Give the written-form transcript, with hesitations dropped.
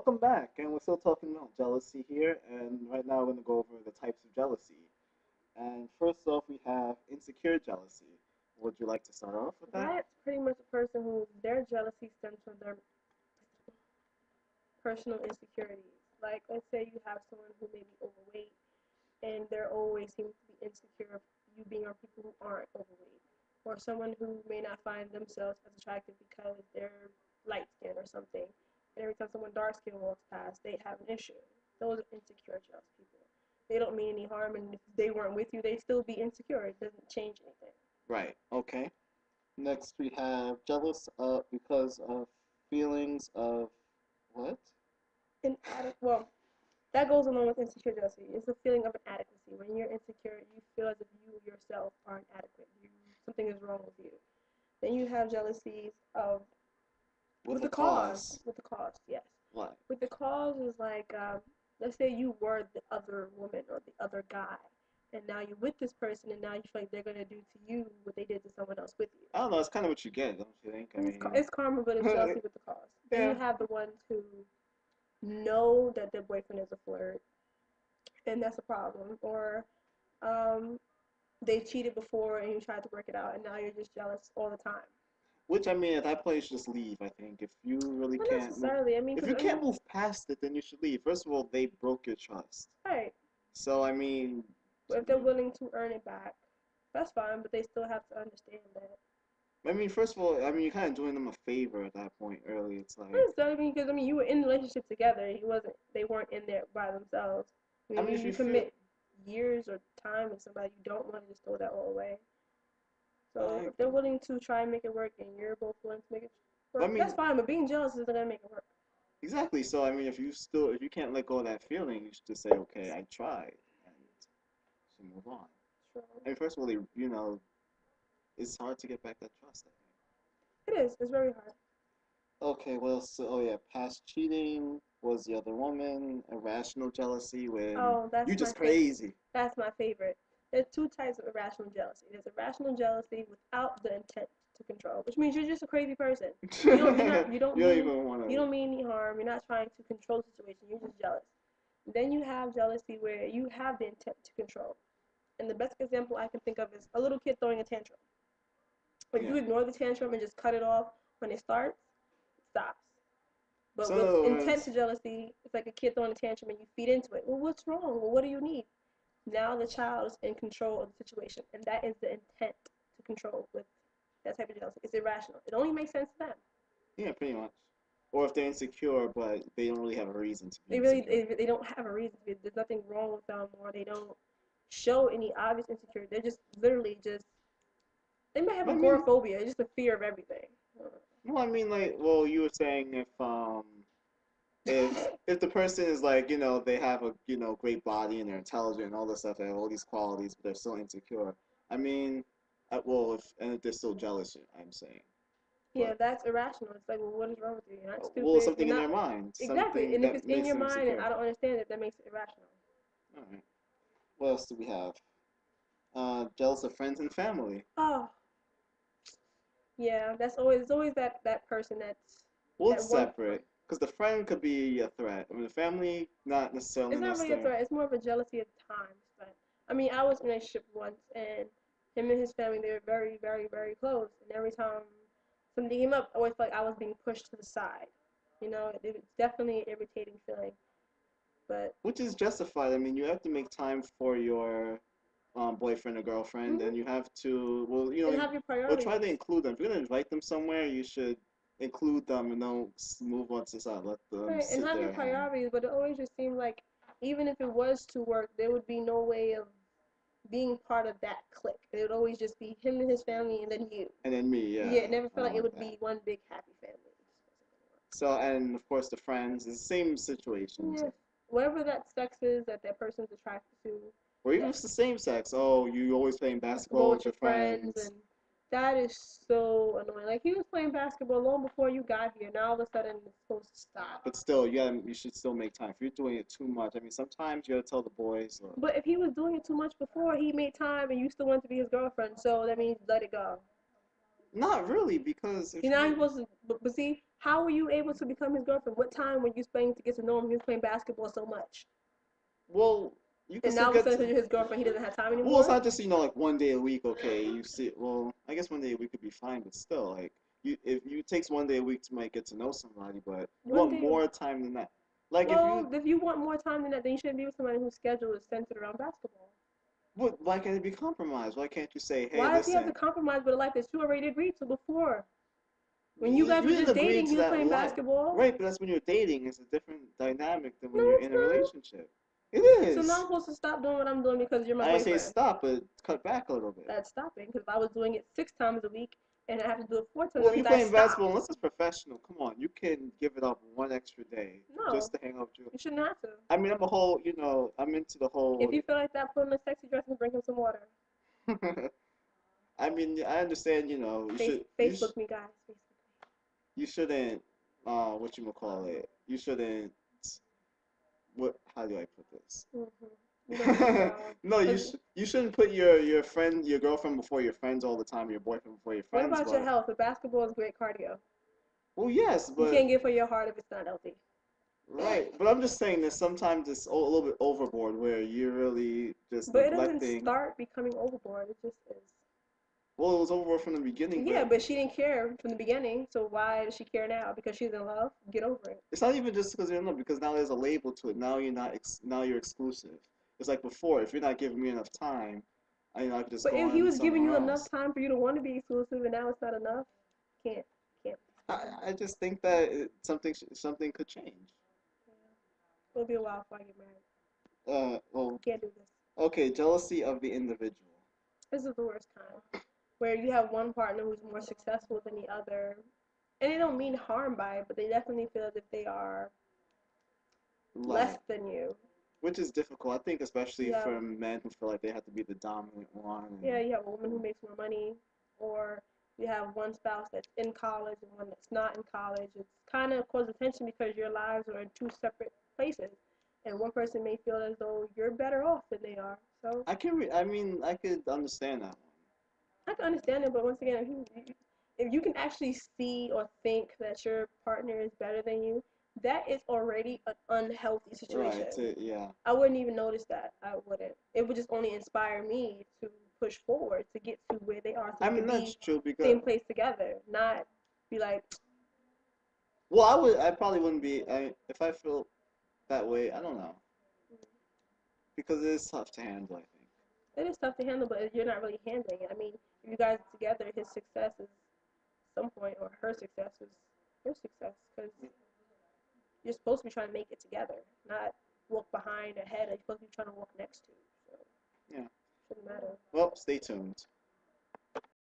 welcome back. And we're still talking about jealousy here. And right now we're going to go over the types of jealousy. And first off, we have insecure jealousy. Would you like to start off with that? That's pretty much a person who their jealousy stems from their personal insecurities. Like, let's say you have someone who may be overweight, and they're always seem to be insecure of you being around people who aren't overweight, or someone who may not find themselves as attractive because they're light skinned or something. And every time someone dark skinned walks past, they have an issue. Those are insecure, jealous people. They don't mean any harm, and if they weren't with you, they'd still be insecure. It doesn't change anything. Right. Okay. Next, we have jealous because of feelings of what? Well, that goes along with insecure jealousy. It's a feeling of inadequacy. When you're insecure, you feel as if you yourself are inadequate. Something is wrong with you. Then you have jealousies of With the a cause. With the cause, yes. What? With the cause is like, let's say you were the other woman or the other guy, and now you're with this person, and now you feel like they're gonna do to you what they did to someone else with you. I don't know. It's kind of what you get, don't you think? It's karma, but it's jealousy with the cause. Then Yeah. you have the ones who know that their boyfriend is a flirt, and that's a problem. Or um, they cheated before and you tried to work it out, and now you're just jealous all the time. Which I mean, at that point, you should just leave. I think if you really Not can't move, necessarily. I mean, if because you can't move past it, then you should leave. First of all, they broke your trust. right. So I mean, But if they're willing to earn it back, that's fine. But they still have to understand that. I mean, first of all, I mean, you're kind of doing them a favor at that point. Early, it's like, I mean, because I mean, you were in a relationship together. He wasn't. They weren't in there by themselves. I I mean, mean, if you you feel, commit years or time with somebody, you don't want to just throw that all away. So I if they're willing to try and make it work, and you're both willing to make it I work, mean, that's fine. But being jealous isn't gonna make it work. exactly. So I mean, if you can't let go of that feeling, you should just say, okay, I tried, and should move on. So I mean, first of all, it's hard to get back that trust. I it is. It's very hard. Okay, well, so oh yeah, past cheating was the other woman, irrational jealousy when Oh, you that's my just favorite. crazy. That's my favorite. There's two types of irrational jealousy. There's irrational jealousy without the intent to control, which means you're just a crazy person. You don't. You're not. You don't even want You to. don't mean any harm. You're not trying to control the situation. You're just jealous. Then you have jealousy where you have the intent to control. And the best example I can think of is a little kid throwing a tantrum. If Yeah. you ignore the tantrum and just cut it off when it starts, it stops. But So in with other intense words, jealousy, it's like a kid throwing a tantrum and you feed into it. Well, what's wrong? Well, what do you need? Now the child is in control of the situation, and that is the intent to control with that type of jealousy. It's irrational. It only makes sense to them. yeah, pretty much. Or if they're insecure, but they don't really have a reason to be They really insecure. they don't have a reason to be. There's nothing wrong with them, or they don't show any obvious insecurity. They're just literally just they might have I mean, agoraphobia. It's just a fear of everything. no, I mean like, well, you were saying if the person is like, they have a great body and they're intelligent and all this stuff, they have all these qualities, but they're still insecure. I mean, well, if they're still jealous, I'm saying. Yeah, But that's irrational. It's like, well, what is wrong with you? You're not well, stupid. You're something in not their mind, exactly. something And if that it's in makes your them mind and insecure. I don't understand it, that makes it irrational. All right. What else do we have? Jealous of friends and family. Oh, yeah. That's always it's always that person Well, that it's one. separate because the friend could be a threat. I mean, the family not necessarily It's not really a necessary. threat. It's more of a jealousy at times. But I mean, I was in a relationship once, and him and his family they were very, very, very close. And every time something came up, I always felt like I was being pushed to the side. It's definitely an irritating feeling. But Which is justified. I mean, you have to make time for your boyfriend or girlfriend, mm-hmm. and you have to, well, And have your well, try to priorities. include them. If you're gonna invite them somewhere, you should include them and don't move on to the side. Let them Right, and sit have your there and priorities, but it always just seemed like even if it was to work, there would be no way of being part of that clique. It would always just be him and his family and then you. then me, Yeah, yeah, it never I felt don't like it like would that. be one big happy family. So, and of course, the friends is the same situation. Yeah, So, whatever that sex is that person's attracted to, or even that, if it's the same sex. Oh, you always playing basketball basketball with with your your friends, friends. and that is so annoying. Like he was playing basketball long before you got here. Now all of a sudden it's supposed to stop. But still, you should still make time. If you're doing it too much, I mean, sometimes you gotta tell the boys, look, But if he was doing it too much before, he made time and you still wanted to be his girlfriend. So that means let it go. Not really, because See, if now you're you, supposed to, but see, how were you able to become his girlfriend? What time were you spending to get to know him? He was playing basketball so much. well, you can And still now all of a get sudden, to. because you're his girlfriend, he doesn't have time Well, it's anymore? not just like 1 day a week. Okay, you see. Well, I guess 1 day a week could be fine, but still, like you, if you it takes 1 day a week to might get to know somebody, but you One want day. more time than that. Like if you, Well, if you want more time than that, then you shouldn't be with somebody whose schedule is centered around basketball. what? Why can't it be compromised? Why can't you say, hey, Why does he have to listen, compromise with a life that you already agreed to before? When you you, guys you were didn't just agree dating, to he was that playing life, basketball. right? But that's when you're dating. It's a different dynamic than No, when you're it's in a not. relationship. It So now I'm is. supposed to stop doing what I'm doing because you're my I didn't say boyfriend. stop, but cut back a little bit. That's stopping. Because if I was doing it 6 times a week and I have to do it 4 times Well, a if week, you're I playing basketball, stopped. unless it's professional, come on, you can give it up 1 extra day No, just to hang out with you. you shouldn't have to. I mean, I'm a whole, I'm into the If whole. you feel like that, put on a sexy dress and bring him some water. I mean, I understand. Facebook me, guys. Facebook You shouldn't. What you call it? You shouldn't. What? How do I put this? me. You know me well. No, Cause you shouldn't put your girlfriend before your friends all the time, your boyfriend before your what friends. about your But health? The basketball is great cardio. well, yes, You but can't get for your heart if it's not healthy. right. But I'm just saying that sometimes it's a little bit overboard where you're really just But it doesn't neglecting. start becoming overboard. It just is. Well, it was overboard from the beginning, Yeah, but but she didn't care from the beginning. So why does she care now? Because she's in love. Get over it. it's not even just because you're in love. Because now there's a label to it. Now you're not. Now you're exclusive. It's like before. If you're not giving me enough time, I could just But go if he on was giving somewhere you enough else. time for you to want to be exclusive, and now it's not enough, can't can't be exclusive. I just think that something could change. Yeah. It'll be a while before I get married. Well, Can't do this. okay, jealousy of the individual. This is the worst kind, where you have one partner who's more successful than the other, and they don't mean harm by it, but they definitely feel as if they are less Like, than you. which is difficult. I think especially You have for men who feel like they have to be the dominant one. yeah, you have a woman who makes more money, or you have one spouse that's in college and one that's not in college. It's kind of causes tension because your lives are in two separate places, and one person may feel as though you're better off than they are. So I mean, I could understand that one. I can understand it, but once again, if you can actually see or think that your partner is better than you, that is already an unhealthy Right. situation. Yeah. I wouldn't even notice that. I wouldn't. It would just only inspire me to push forward to get to where they are so I we could mean, that's be true because same place together, not be like, well, I would. I probably wouldn't be. If I feel that way, I don't know because it is tough to handle. I think. it is tough to handle, but you're not really handling it. I mean, if you guys are together, his success is some point, or her success is your success, because you're supposed to be trying to make it together, not walk behind or ahead. You're supposed to be trying to walk next to. So Yeah. shouldn't matter. Well, stay tuned.